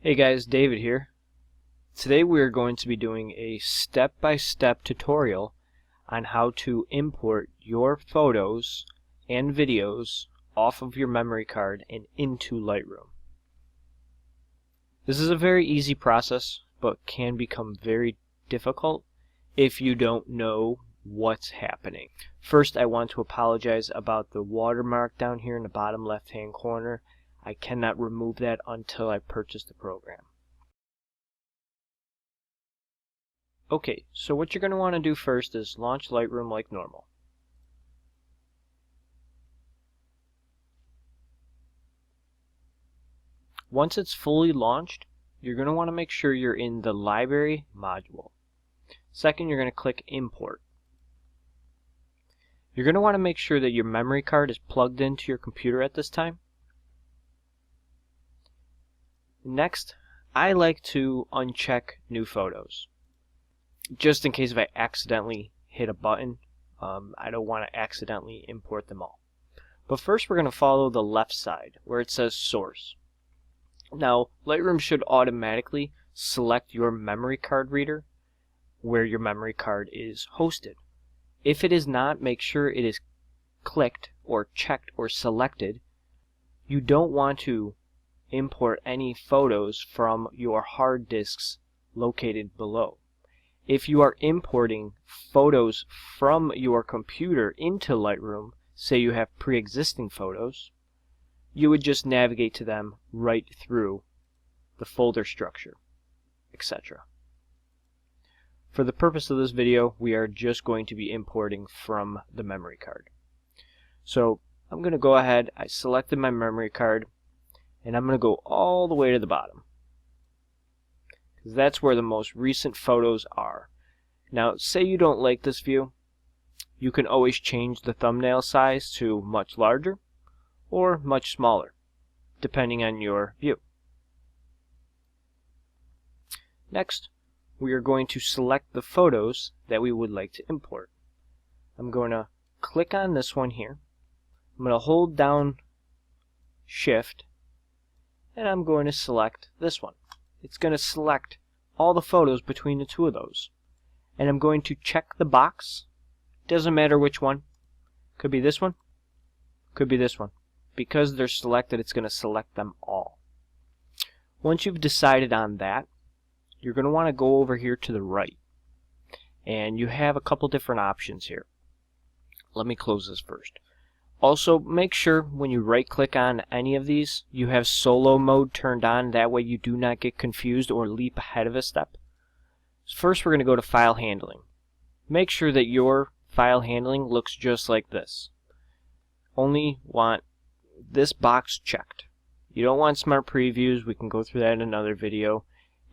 Hey guys, David here. Today we are going to be doing a step-by-step tutorial on how to import your photos and videos off of your memory card and into Lightroom. This is a very easy process, but can become very difficult if you don't know what's happening. First, I want to apologize about the watermark down here in the bottom left-hand corner. I cannot remove that until I purchase the program. Okay, so what you're going to want to do first is launch Lightroom like normal. Once it's fully launched, you're going to want to make sure you're in the Library module. Second, you're going to click Import. You're going to want to make sure that your memory card is plugged into your computer at this time. Next, I like to uncheck New Photos, just in case if I accidentally hit a button. I don't want to accidentally import them all. But first we're going to follow the left side where it says Source. Now, Lightroom should automatically select your memory card reader where your memory card is hosted. If it is not, make sure it is clicked or checked or selected. You don't want to import any photos from your hard disks located below. If you are importing photos from your computer into Lightroom, say you have pre-existing photos, you would just navigate to them right through the folder structure, etc. For the purpose of this video, we are just going to be importing from the memory card. So I'm going to go ahead, I selected my memory card, and I'm going to go all the way to the bottom, because that's where the most recent photos are. Now, say you don't like this view, you can always change the thumbnail size to much larger or much smaller, depending on your view. Next, we are going to select the photos that we would like to import. I'm going to click on this one here. I'm going to hold down Shift, and I'm going to select this one. It's going to select all the photos between the two of those. And I'm going to check the box. Doesn't matter which one. Could be this one. Could be this one. Because they're selected, it's going to select them all. Once you've decided on that, you're going to want to go over here to the right. And you have a couple different options here. Let me close this first. Also, make sure when you right click on any of these, you have solo mode turned on. That way you do not get confused or leap ahead of a step. First, we're going to go to File Handling. Make sure that your file handling looks just like this. Only want this box checked. You don't want Smart Previews. We can go through that in another video.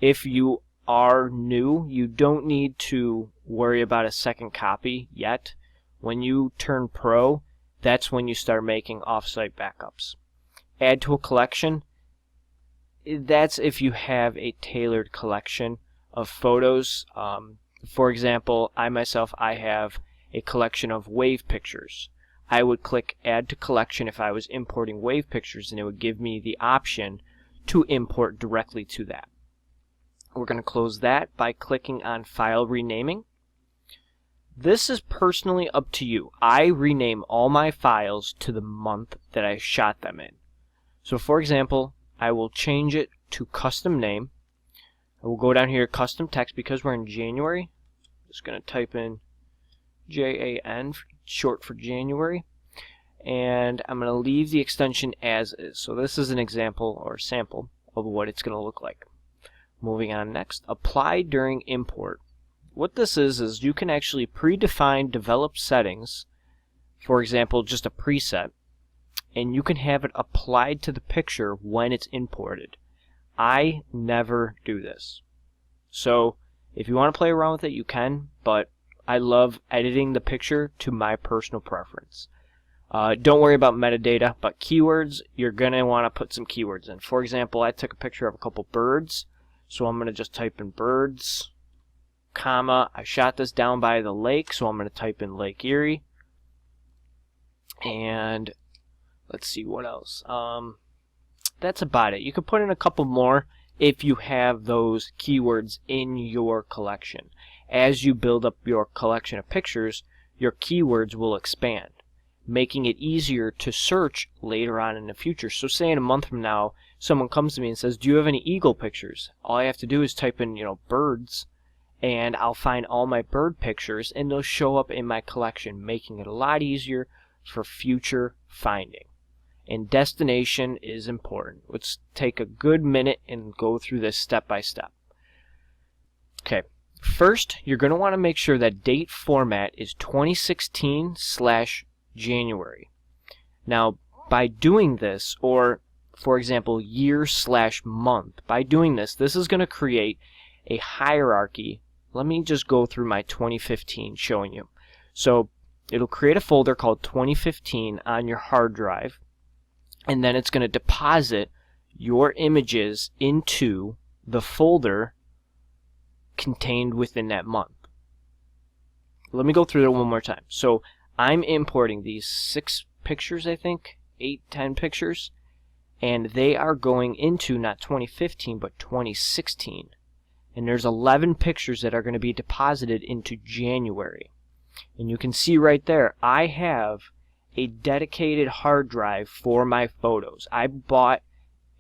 If you are new, you don't need to worry about a second copy yet. When you turn Pro, that's when you start making off-site backups. Add to a collection. That's if you have a tailored collection of photos. For example, I have a collection of wave pictures. I would click Add to Collection if I was importing wave pictures, and it would give me the option to import directly to that. We're going to close that by clicking on File Renaming. This is personally up to you. I rename all my files to the month that I shot them in. So for example, I will change it to Custom Name. I will go down here, Custom Text, because we're in January. I'm just going to type in JAN, short for January. And I'm going to leave the extension as is. So this is an example or sample of what it's going to look like. Moving on next, Apply during import. What this is you can actually predefine developed settings, for example, just a preset, and you can have it applied to the picture when it's imported. I never do this. So if you want to play around with it, you can, but I love editing the picture to my personal preference. Don't worry about metadata, but keywords, you're going to want to put some keywords in. For example, I took a picture of a couple birds, so I'm going to just type in birds, comma, I shot this down by the lake, so I'm going to type in Lake Erie. And let's see what else. That's about it. You can put in a couple more if you have those keywords in your collection. As you build up your collection of pictures, your keywords will expand, making it easier to search later on in the future. So say in a month from now, someone comes to me and says, do you have any eagle pictures? All I have to do is type in, birds, and I'll find all my bird pictures, and they'll show up in my collection, making it a lot easier for future finding. And destination is important. Let's take a good minute and go through this step by step. Okay, first you're going to want to make sure that date format is 2016/January. Now, by doing this, or for example, year/month, by doing this, this is going to create a hierarchy. Let me just go through my 2015 showing you. So it'll create a folder called 2015 on your hard drive, and then it's going to deposit your images into the folder contained within that month. Let me go through it one more time. So I'm importing these 6 pictures, I think, 8, 10 pictures, and they are going into not 2015 but 2016. And there's 11 pictures that are going to be deposited into January. And you can see right there, I have a dedicated hard drive for my photos. I bought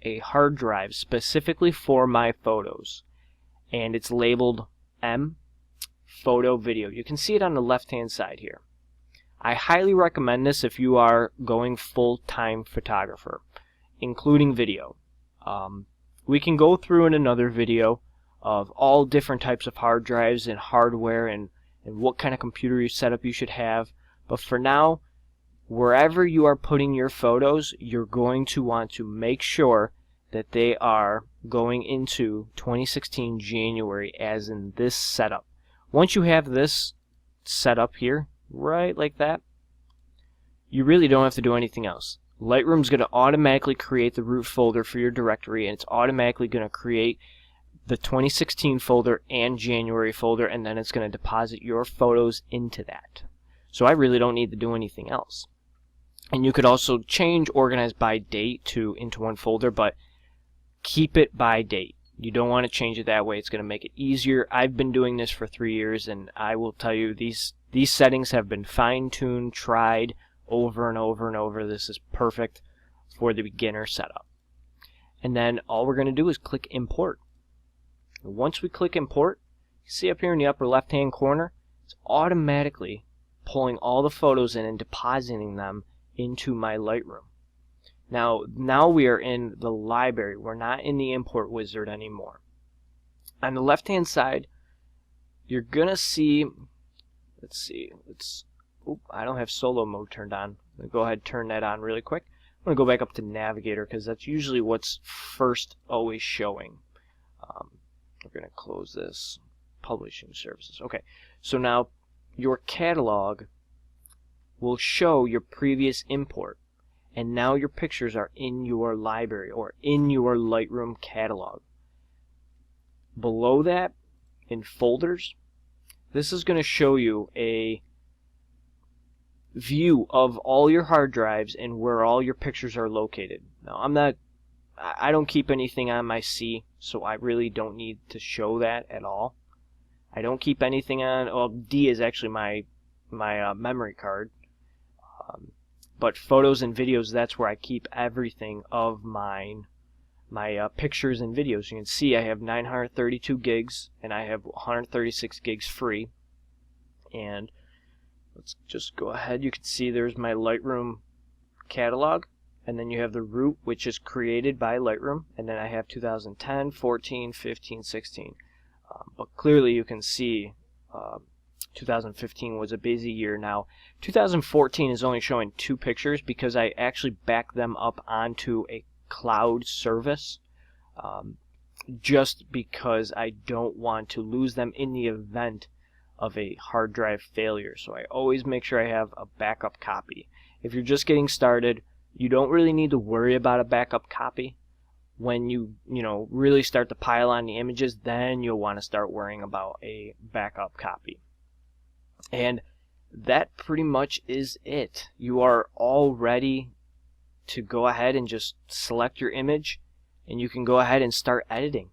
a hard drive specifically for my photos, and it's labeled M Photo Video. You can see it on the left hand side here. I highly recommend this if you are going full-time photographer, including video. We can go through in another video of all different types of hard drives and hardware and what kind of computer setup you should have, but for now, wherever you are putting your photos, you're going to want to make sure that they are going into 2016 January, as in this setup. Once you have this set up here, right like that, you really don't have to do anything else. Lightroom's going to automatically create the root folder for your directory, and it's automatically going to create the 2016 folder and January folder, and then it's going to deposit your photos into that. So I really don't need to do anything else. And you could also change organize by date into one folder, but keep it by date. You don't want to change it that way. It's going to make it easier. I've been doing this for 3 years, and I will tell you these settings have been fine-tuned, tried over and over and over. This is perfect for the beginner setup. And then all we're going to do is click import. And once we click import, you see up here in the upper left hand corner, it's automatically pulling all the photos in and depositing them into my Lightroom. Now we are in the library. We're not in the import wizard anymore. On the left hand side, you're gonna see, let's see, I don't have solo mode turned on. I'm gonna go ahead and turn that on really quick. I'm gonna go back up to Navigator because that's usually what's first always showing. We're gonna close this. Publishing services. Okay, so now your catalog will show your previous import, and now your pictures are in your library or in your Lightroom catalog. Below that, in folders, this is going to show you a view of all your hard drives and where all your pictures are located. Now, I don't keep anything on my C, so I really don't need to show that at all. I don't keep anything on, well, D is actually my memory card. But photos and videos, that's where I keep everything of mine, my pictures and videos. You can see I have 932 gigs, and I have 136 gigs free. And let's just go ahead. You can see there's my Lightroom catalog, and then you have the root, which is created by Lightroom, and then I have 2010, 14, 15, 16. But clearly you can see 2015 was a busy year. Now, 2014 is only showing 2 pictures because I actually backed them up onto a cloud service, just because I don't want to lose them in the event of a hard drive failure. So I always make sure I have a backup copy. If you're just getting started, you don't really need to worry about a backup copy. When you really start to pile on the images, then you'll want to start worrying about a backup copy. And that pretty much is it. You are all ready to go ahead and just select your image and you can go ahead and start editing.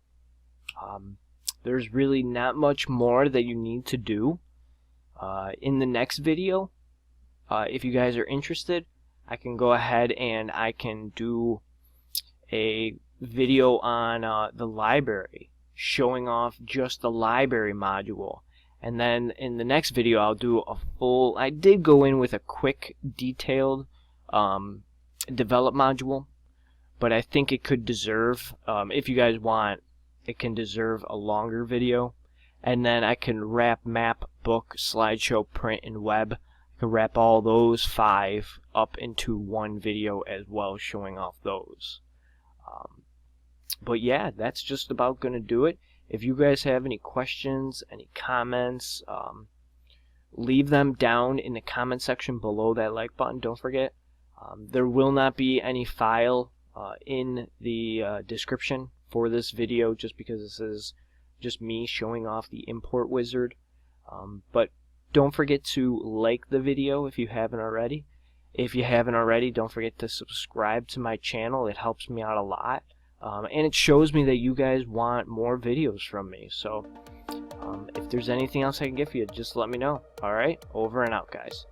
There's really not much more that you need to do. In the next video, if you guys are interested, I can go ahead and I can do a video on the library, showing off just the library module. And then in the next video I'll do a full, I did go in with a quick detailed develop module, but I think it could deserve, if you guys want, it can deserve a longer video. And then I can wrap map, book, slideshow, print, and web. I can wrap all those 5 up into one video as well, showing off those. But yeah, that's just about going to do it. If you guys have any questions, any comments, leave them down in the comment section below that like button. Don't forget, there will not be any file in the description for this video, just because this is just me showing off the import wizard. But don't forget to like the video if you haven't already. If you haven't already, don't forget to subscribe to my channel. It helps me out a lot. And it shows me that you guys want more videos from me. So if there's anything else I can give you, just let me know. Alright, over and out, guys.